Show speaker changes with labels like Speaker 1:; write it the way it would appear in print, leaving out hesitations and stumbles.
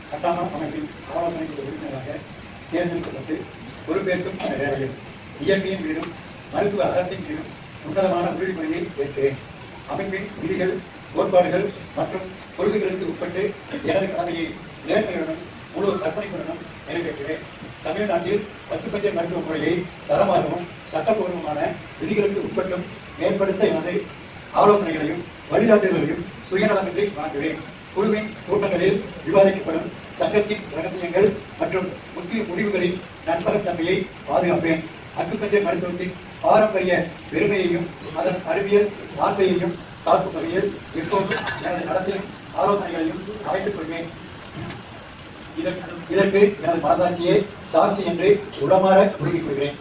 Speaker 1: கட்டாம அமைப்பின் ஆலோசனை குழு உறுப்பினராக தேர்ந்தெடுக்கப்பட்டு பொறுப்பேற்கும் அந்த வேளையில் இயற்கையின் மீதும் மருத்துவ அறத்தின் மீதும் உன்னதமான உறுதிமொழியை ஏற்கிறேன். அமைப்பின் விதிகள், கோட்பாடுகள் மற்றும் கொள்கைகளுக்கு உட்பட்டு எனது கடமையை நேர்மையுடனும் முழு அர்ப்பணிப்புடனும் நிறைவேற்றுவேன். தமிழ்நாட்டில் 10 பட்ச மருத்துவ முறையை தரமாகவும் சட்டப்பூர்வமான விதிகளுக்கு உட்பட்டும் மேம்படுத்த எனது ஆலோசனைகளையும் வழிகாட்டுதல்களையும் சுயநலமின்றி வழங்குவேன். குழுவின் கூட்டங்களில் விவாதிக்கப்படும் சங்கத்தின் ரகசியங்கள் மற்றும் முக்கிய முடிவுகளின் நண்பகத்தன்மையை பாதுகாப்பேன். அக்குப்பஞ்ச மருத்துவத்தின் பாரம்பரிய பெருமையையும் அதன் அறிவியல் வாழ்க்கையையும் காக்கும் வகையில் எப்போதும் எனது நடத்தையும் ஆலோசனைகளையும் அமைத்துக் கொள்வேன். இதற்கு எனது மனதாட்சியே சாட்சி என்று உளமாற உறுதிக் கொள்கிறேன்.